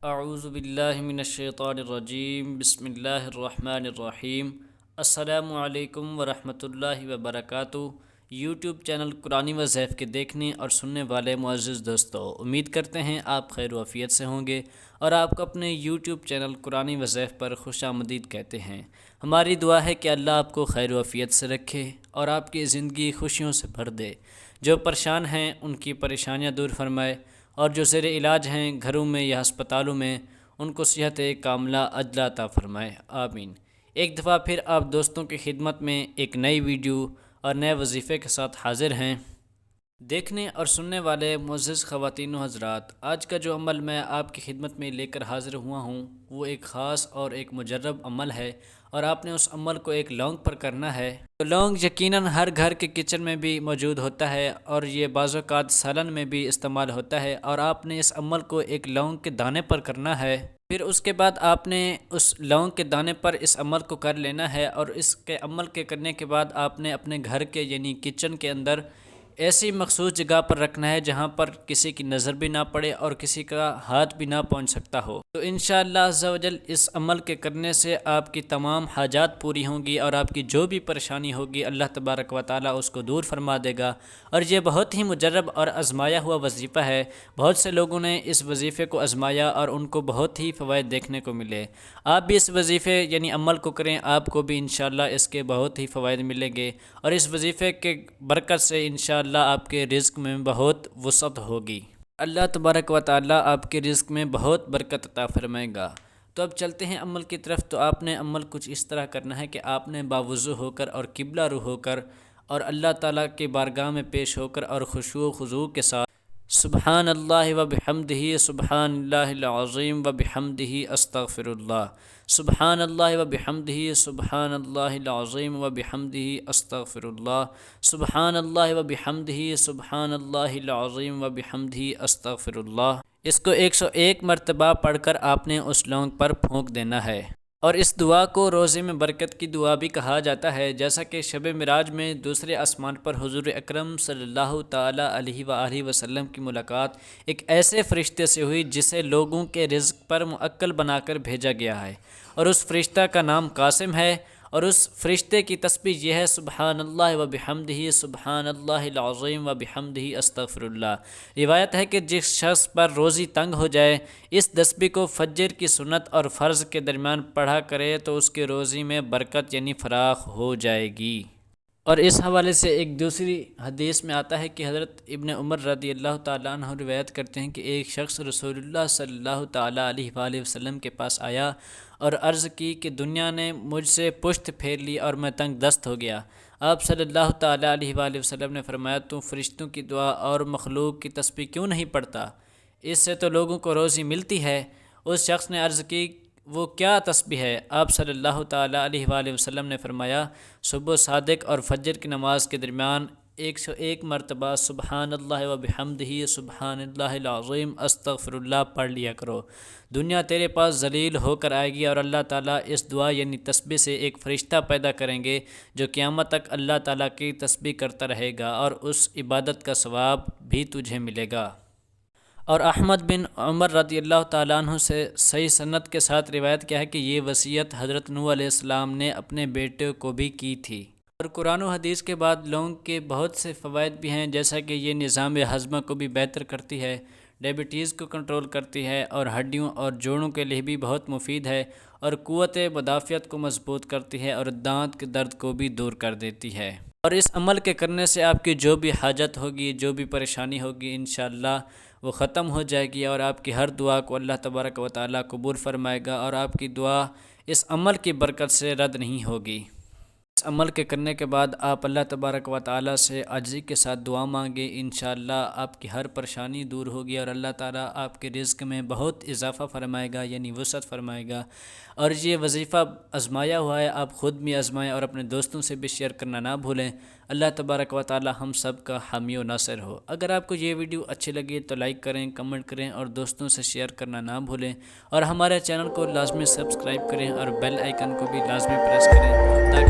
اعوذ باللہ من الشیطان الرجیم، بسم اللہ الرحمن الرحیم۔ السلام علیکم ورحمۃ اللہ وبرکاتہ۔ یوٹیوب چینل قرآنی وظائف کے دیکھنے اور سننے والے معزز دوستو، امید کرتے ہیں آپ خیر و عافیت سے ہوں گے اور آپ کو اپنے یوٹیوب چینل قرآنی وظائف پر خوش آمدید کہتے ہیں۔ ہماری دعا ہے کہ اللہ آپ کو خیر و عافیت سے رکھے اور آپ کی زندگی خوشیوں سے بھر دے۔ جو پریشان ہیں ان کی پریشانیاں دور فرمائے، اور جو زیر علاج ہیں گھروں میں یا ہسپتالوں میں، ان کو صحت کاملہ عاجلہ عطا فرمائے، آمین۔ ایک دفعہ پھر آپ دوستوں کی خدمت میں ایک نئی ویڈیو اور نئے وظیفے کے ساتھ حاضر ہیں۔ دیکھنے اور سننے والے معزز خواتین و حضرات، آج کا جو عمل میں آپ کی خدمت میں لے کر حاضر ہوا ہوں وہ ایک خاص اور ایک مجرب عمل ہے، اور آپ نے اس عمل کو ایک لونگ پر کرنا ہے۔ تو لونگ یقیناً ہر گھر کے کچن میں بھی موجود ہوتا ہے، اور یہ بعض اوقات سالن میں بھی استعمال ہوتا ہے، اور آپ نے اس عمل کو ایک لونگ کے دانے پر کرنا ہے۔ پھر اس کے بعد آپ نے اس لونگ کے دانے پر اس عمل کو کر لینا ہے، اور اس کے عمل کے کرنے کے بعد آپ نے اپنے گھر کے یعنی کچن کے اندر ایسی مخصوص جگہ پر رکھنا ہے جہاں پر کسی کی نظر بھی نہ پڑے اور کسی کا ہاتھ بھی نہ پہنچ سکتا ہو۔ تو انشاءاللہ عز و جل اس عمل کے کرنے سے آپ کی تمام حاجات پوری ہوں گی، اور آپ کی جو بھی پریشانی ہوگی اللہ تبارک و تعالی اس کو دور فرما دے گا۔ اور یہ بہت ہی مجرب اور آزمایا ہوا وظیفہ ہے۔ بہت سے لوگوں نے اس وظیفے کو آزمایا اور ان کو بہت ہی فوائد دیکھنے کو ملے۔ آپ بھی اس وظیفے یعنی عمل کو کریں، آپ کو بھی انشاءاللہ اس کے بہت ہی فوائد ملیں گے، اور اس وظیفے کے برکت سے انشاءاللہ آپ کے رزق میں بہت وسعت ہوگی۔ اللہ تبارک و تعالی آپ کے رزق میں بہت برکت عطا فرمائے گا۔ تو اب چلتے ہیں عمل کی طرف۔ تو آپ نے عمل کچھ اس طرح کرنا ہے کہ آپ نے باوضو ہو کر اور قبلہ رو ہو کر اور اللہ تعالیٰ کے بارگاہ میں پیش ہو کر اور خشوع و خضوع کے ساتھ سبحان اللہ و بحمدہ، سبحان اللہ العظیم و بحمدہ، استغفر اللہ، سبحان اللہ و بحمدہ، سبحان اللہ العظیم و بحمدہ، استغفر اللہ، سبحان اللہ و بحمدہ، سبحان اللہ العظیم و بحمدہ، استغفر اللہ۔ اس کو 101 مرتبہ پڑھ کر آپ نے اس لونگ پر پھونک دینا ہے۔ اور اس دعا کو روزے میں برکت کی دعا بھی کہا جاتا ہے، جیسا کہ شب معراج میں دوسرے آسمان پر حضور اکرم صلی اللہ تعالی علیہ وآلہ وسلم کی ملاقات ایک ایسے فرشتے سے ہوئی جسے لوگوں کے رزق پر معقل بنا کر بھیجا گیا ہے، اور اس فرشتہ کا نام قاسم ہے، اور اس فرشتے کی تسبیح یہ ہے سبحان اللہ و بحمدہ، سبحان اللہ العظیم و بحمدہ، استغفر اللہ۔ روایت ہے کہ جس شخص پر روزی تنگ ہو جائے، اس تسبیح کو فجر کی سنت اور فرض کے درمیان پڑھا کرے تو اس کے روزی میں برکت یعنی فراخ ہو جائے گی۔ اور اس حوالے سے ایک دوسری حدیث میں آتا ہے کہ حضرت ابن عمر رضی اللہ تعالیٰ عنہ روایت کرتے ہیں کہ ایک شخص رسول اللہ صلی اللہ تعالیٰ علیہ وآلہ وسلم کے پاس آیا اور عرض کی کہ دنیا نے مجھ سے پشت پھیر لی اور میں تنگ دست ہو گیا۔ آپ صلی اللہ تعالیٰ علیہ وآلہ وسلم نے فرمایا، تو فرشتوں کی دعا اور مخلوق کی تسبیح کیوں نہیں پڑھتا؟ اس سے تو لوگوں کو روزی ملتی ہے۔ اس شخص نے عرض کی، وہ کیا تسبیح ہے؟ آپ صلی اللہ تعالیٰ علیہ وآلہ وسلم نے فرمایا، صبح صادق اور فجر کی نماز کے درمیان 101 مرتبہ سبحان اللہ و بحمدہ، سبحان اللہ العظیم، استغفر اللہ پڑھ لیا کرو۔ دنیا تیرے پاس ذلیل ہو کر آئے گی، اور اللہ تعالیٰ اس دعا یعنی تسبیح سے ایک فرشتہ پیدا کریں گے جو قیامت تک اللہ تعالیٰ کی تسبیح کرتا رہے گا، اور اس عبادت کا ثواب بھی تجھے ملے گا۔ اور احمد بن عمر رضی اللہ تعالیٰ عنہ سے صحیح سند کے ساتھ روایت کیا ہے کہ یہ وصیت حضرت نوح علیہ السلام نے اپنے بیٹے کو بھی کی تھی۔ اور قرآن و حدیث کے بعد لونگ کے بہت سے فوائد بھی ہیں، جیسا کہ یہ نظام ہضمہ کو بھی بہتر کرتی ہے، ڈائبٹیز کو کنٹرول کرتی ہے، اور ہڈیوں اور جوڑوں کے لیے بھی بہت مفید ہے، اور قوت مدافعت کو مضبوط کرتی ہے، اور دانت کے درد کو بھی دور کر دیتی ہے۔ اور اس عمل کے کرنے سے آپ کی جو بھی حاجت ہوگی، جو بھی پریشانی ہوگی، انشاءاللہ وہ ختم ہو جائے گی، اور آپ کی ہر دعا کو اللہ تبارک و تعالیٰ قبول فرمائے گا، اور آپ کی دعا اس عمل کی برکت سے رد نہیں ہوگی۔ اس عمل کے کرنے کے بعد آپ اللہ تبارک و تعالیٰ سے عاجزی کے ساتھ دعا مانگے، انشاءاللہ آپ کی ہر پریشانی دور ہوگی، اور اللہ تعالیٰ آپ کے رزق میں بہت اضافہ فرمائے گا یعنی وسعت فرمائے گا۔ اور یہ وظیفہ آزمایا ہوا ہے، آپ خود بھی آزمائیں اور اپنے دوستوں سے بھی شیئر کرنا نہ بھولیں۔ اللہ تبارک و تعالیٰ ہم سب کا حامی و ناصر ہو۔ اگر آپ کو یہ ویڈیو اچھی لگی تو لائک کریں، کمنٹ کریں، اور دوستوں سے شیئر کرنا نہ بھولیں، اور ہمارے چینل کو لازمی سبسکرائب کریں اور بیل آئیکن کو بھی لازمی پریس کریں تاکہ